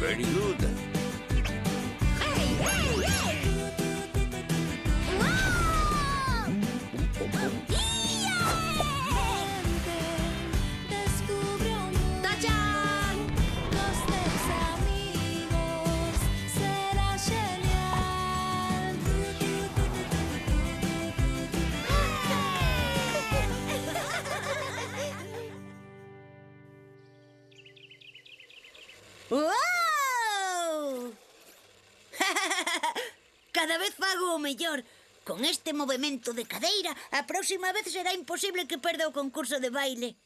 Very good. Hey, hey, hey! ¡Wow! Descubre un mundo. ¡Tachán! Los tres amigos será genial. ¡Wow! Cada vez fago o mellor. Con este movemento de cadeira, a próxima vez será imposible que perda o concurso de baile.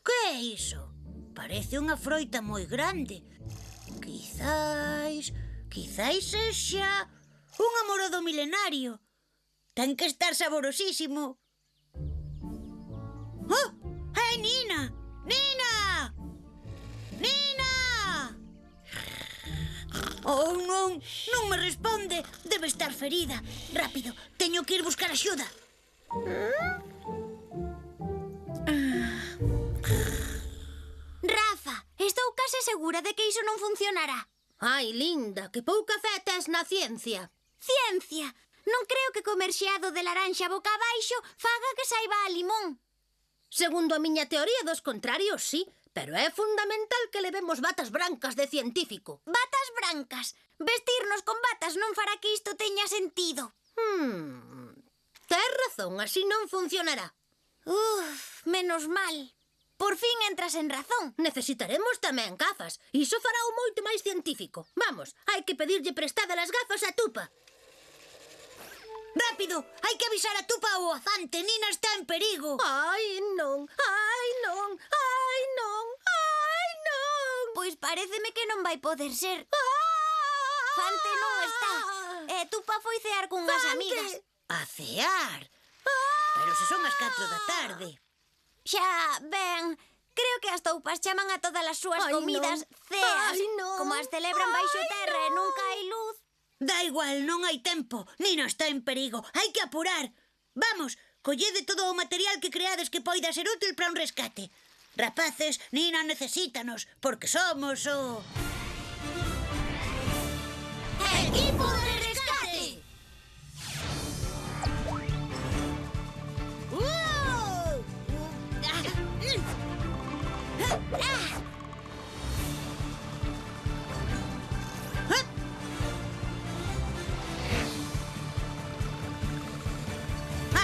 Que é iso? Parece unha froita moi grande. Quizais sexa un amorodo milenario. Ten que estar saborosísimo. Oh! Hey, Nina! Nina! Nina! Oh, non! Non me responde! Debe estar ferida. Rápido, teño que ir buscar axuda. Rafa, estou case segura de que iso non funcionará. Ai, Linda, que pouca fe tes na ciencia. Ciencia! Non creo que comer xeado de laranxa boca abaixo faga que saiba a limón. Segundo a miña teoría dos contrarios, sí, pero é fundamental que levemos batas brancas de científico. Batas brancas. Vestirnos con batas non fará que isto teña sentido. Tes razón, así non funcionará. Menos mal. Por fin entras en razón. Necesitaremos tamén gafas. Iso fará o moito máis científico. Vamos, hai que pedirlle prestada as gafas a Tupa. Rápido, hai que avisar a Tupa ou a Zante. Nina está en perigo. Ai, non, ai, non, ai, non, ai, non. Pois paréceme que non vai poder ser. Fante non está. E Tupa foi cear cunhas Fante. amigas. A cear? Pero se son as 4 da tarde. Xa, ben, creo que as toupas chaman a todas as súas Ai, comidas non. ceas. Ai, non. Como as celebran baixo terra e nunca hai luz. Da igual, non hai tempo. Nina está en perigo. Hai que apurar. Vamos, collede todo o material que creades que poida ser útil para un rescate. Rapaces, Nina necesítanos, porque somos o... ¡Equipo de rescate!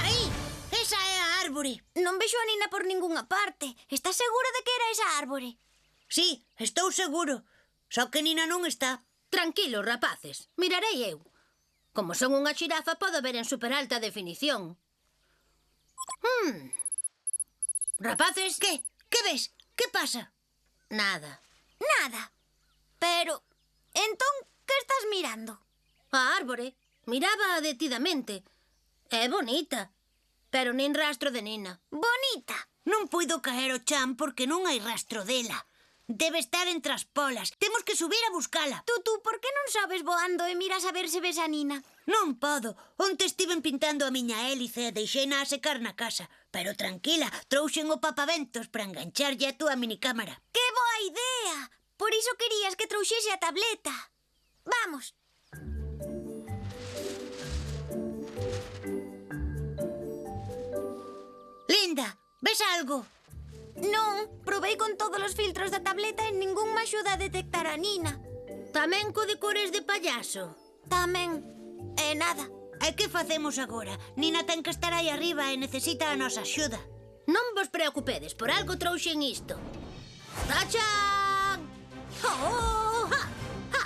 Aí! Esa é a árbore. Non vexo a Nina por ningunha parte. Estás seguro de que era esa árbore? Sí, estou seguro. Só que Nina non está. Tranquilos, rapaces, mirarei eu. Como son unha xirafa, podo ver en superalta definición. Rapaces, Que? Que ves? Que pasa? nada. Nada. Pero, entón, que estás mirando? A árbore, miraba detidamente. É bonita, pero nin rastro de Nina. Bonita. Non puido caer o chan porque non hai rastro dela. Debe estar entre as polas. Temos que subir a buscala. Tú, por que non sabes voando e miras a ver se ves a Nina? Non podo. Onte estiven pintando a miña hélice e deixeina a secar na casa. Pero tranquila, trouxen o papaventos para engancharlle a túa minicámara. Que boa idea! Por iso querías que trouxese a tableta. Vamos. Linda, ves algo? Non, probei con todos os filtros da tableta e ningún me axuda a detectar a Nina. Tamén co de cores de payaso. Tamén. E nada. E que facemos agora? Nina ten que estar aí arriba e necesita a nosa axuda. Non vos preocupedes, por algo trouxen isto. Tachan! Oh! Ha!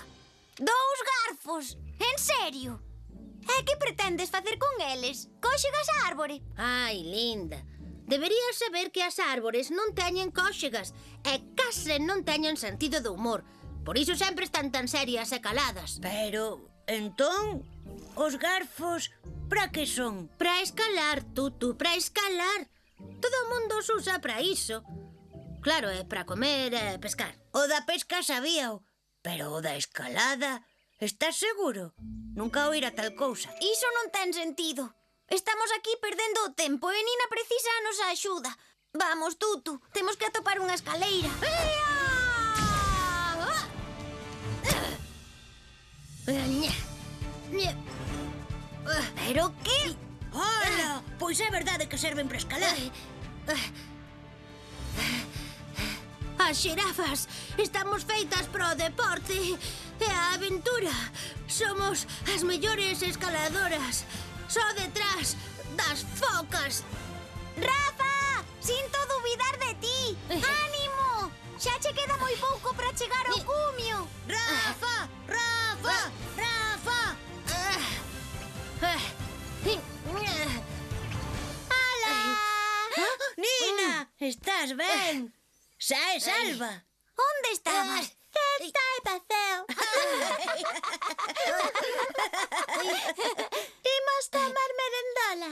Dous garfos! En serio? E que pretendes facer con eles? Cóxegas a árbore? Ai, Linda, deberías saber que as árbores non teñen cóxegas e case non teñen sentido do humor. Por iso sempre están tan serias e caladas. Pero, entón, os garfos, para que son? Para escalar, Tutu, para escalar. Todo o mundo os usa para iso. Claro, é para comer e pescar. O da pesca sabíao, pero o da escalada, estás seguro? Nunca oíra tal cousa. Iso non ten sentido. Estamos aquí perdendo o tempo e Nina precisa a nosa axuda. Vamos, Tutu, temos que atopar unha escaleira. ¡Ea! Pero que? Ola, pois é verdade que serven para escalar. As xirafas estamos feitas pro deporte e a aventura. Somos as mellores escaladoras, só detrás das focas. Rafa, sinto dubidar de ti. Ánimo, xa che queda moi pouco para chegar ao cumio. Rafa, Rafa, Rafa. Ala! Nina, estás ben? Xa é salva. Onde estabas? Está de paseo. Imos tomar merendola.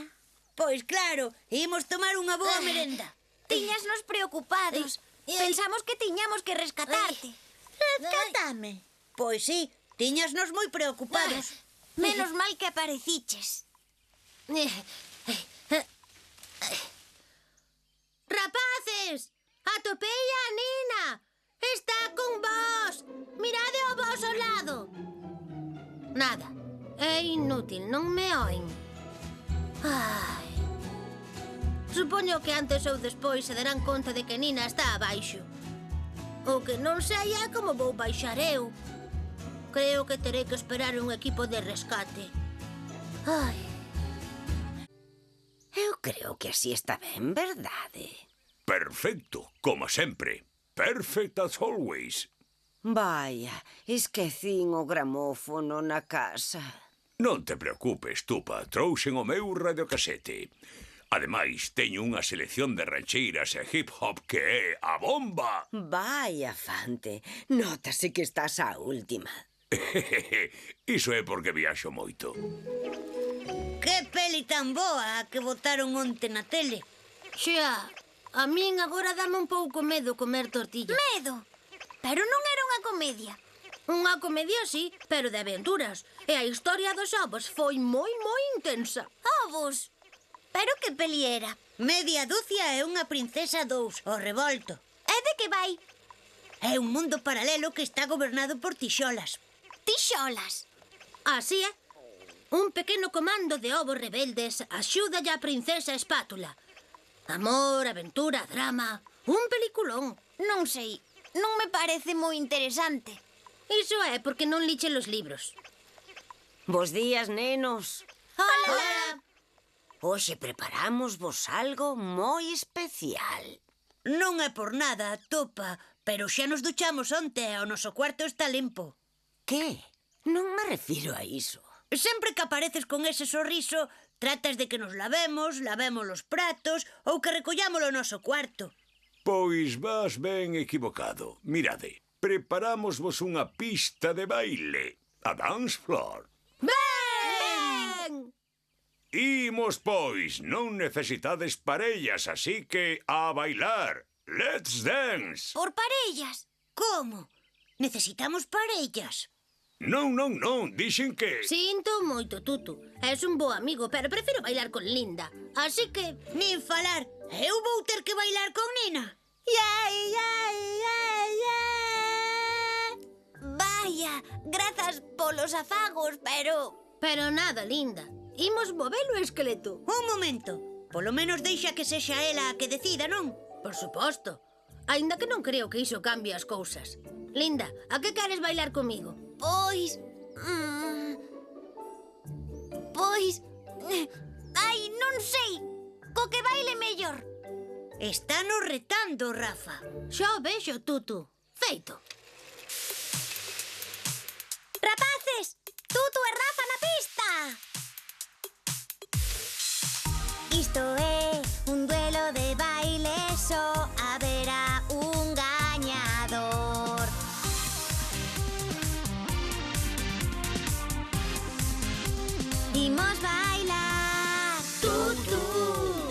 Pois claro, imos tomar unha boa merenda. Tiñasnos preocupados. Pensamos que tiñamos que rescatarte. Rescátame. Pois sí, tiñasnos moi preocupados. Menos mal que apareciches. Rapaces, atopei a Nina. Está con vos. Mirade ao voso lado. Nada, é inútil, non me oen. Ai. Supoño que antes ou despois se darán conta de que Nina está abaixo. O que non sei é como vou baixar eu. Creo que terei que esperar un equipo de rescate. Ai. Eu creo que así está ben, verdade? Perfecto, como sempre. Perfect as always. Vaya, esquecín o gramófono na casa. Non te preocupes, Tupa, trouxen o meu radiocasete. Ademais, teño unha selección de rancheiras e hip-hop que é a bomba. Vaya, Fante, nótase que estás á última. Iso é porque viaxo moito. Que peli tan boa a que botaron onte na tele. Xa, a min agora dame un pouco medo comer tortilla. Medo. Pero non era unha comedia. Unha comedia sí, pero de aventuras. E a historia dos ovos foi moi intensa. Ovos. Pero que peli era? Media dúcia e unha princesa 2, o revolto. E de que vai? É un mundo paralelo que está gobernado por tixolas. Tixolas. Así é. Un pequeno comando de ovos rebeldes axuda a princesa Espátula. Amor, aventura, drama... Un peliculón. Non sei. Non me parece moi interesante. Iso é porque non liche los libros. Bos días, nenos. Hola. Hoxe preparamos vos algo moi especial. Non é por nada, Topa, pero xa nos duchamos onte e o noso cuarto está limpo. Que? Non me refiro a iso. Sempre que apareces con ese sorriso, tratas de que nos lavemos os pratos ou que recollamos o noso cuarto. Pois vas ben equivocado. Mirade, preparámosvos unha pista de baile. A dance floor. Ben! Imos, pois, non necesitades parellas, así que a bailar. Let's dance. Por parellas. Como? Necesitamos parellas. Non, dixen que... Sinto moito, Tutu. És un bo amigo, pero prefiro bailar con Linda. Así que... Nin falar. Eu vou ter que bailar con Nina. Vaya, grazas polos afagos, pero... Pero nada, Linda. Imos movelo o esqueleto. Un momento. Polo menos deixa que sexa ela a que decida, non? Por suposto. Aínda que non creo que iso cambie as cousas. Linda, a que queres bailar comigo? Pois... Pois... Ai, non sei. Co que baile mellor. Está nos retando, Rafa. Xa o vexo, Tutu. Feito. Rapaces, Tutu e Rafa na pista. Isto é un duelo de baile, só haberá un gañador. Imos bailar. Tutu.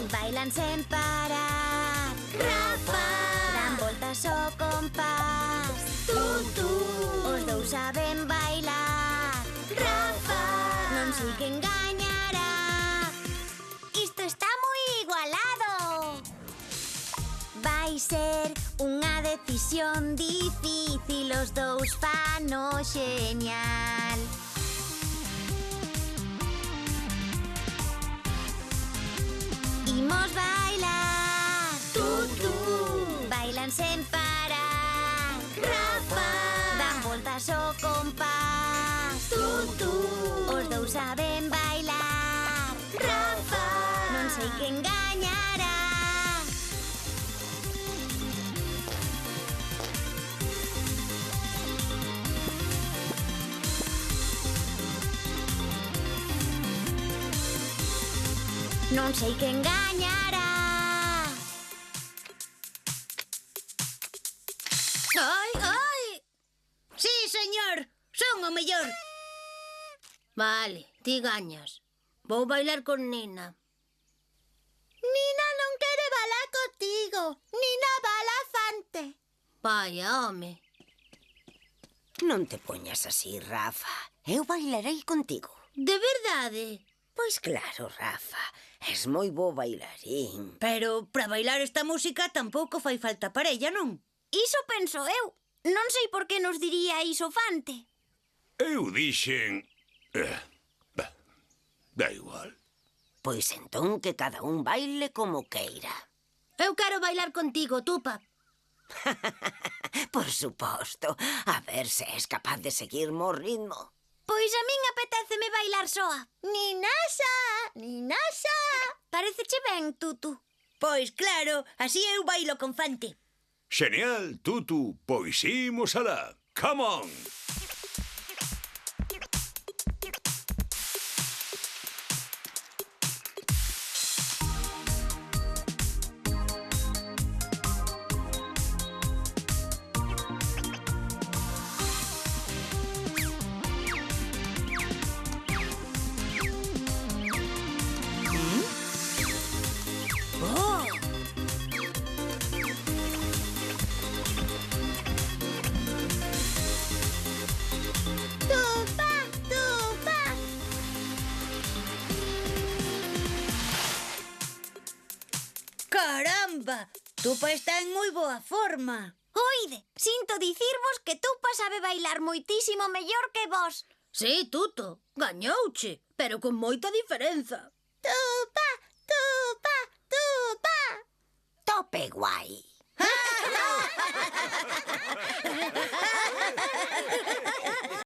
Bailan sen parar. Rafa. Dan voltas ao compás. Tutu. Os dous saben bailar. Rafa. Non sei quen gañará. Isto está moi igualado. Vai ser unha decisión difícil, os dous fano xeñal. Imos bailar. Bailan sen parar. Rafa. Dan voltas ao compás. Os dous saben bailar. Rafa. Non sei quen gañará. Non sei quen gañará. Ai, ai! Sí, señor, son o mellor. Vale, ti gañas. Vou bailar con Nina. Nina non quere bailar contigo. Nina bala fante. Vaya, home. Non te poñas así, Rafa. Eu bailarei contigo. De verdade? Pois claro, Rafa. Es moi bo bailarín. Pero para bailar esta música tampouco fai falta parella, non? Iso penso eu. Non sei por que nos diría iso Fante. Eu dixen... da igual. Pois entón que cada un baile como queira. Eu quero bailar contigo, Tupa. Por suposto. A ver se és capaz de seguirmo o ritmo. Pois a min apetéceme bailar soa. Ninasa, ninasa. Pareceche ben, Tutu. Pois claro, así eu bailo con Fante. Genial, Tutu, pois imos alá. Come on! Oh! Tupa, tupa. Caramba! Tupa está en moi boa forma. Oide, sinto dicirvos que Tupa sabe bailar moitísimo mellor que vos. Sí, Tuto, gañouche, pero con moita diferenza. Tupa, tupa, tupa. Tope guai.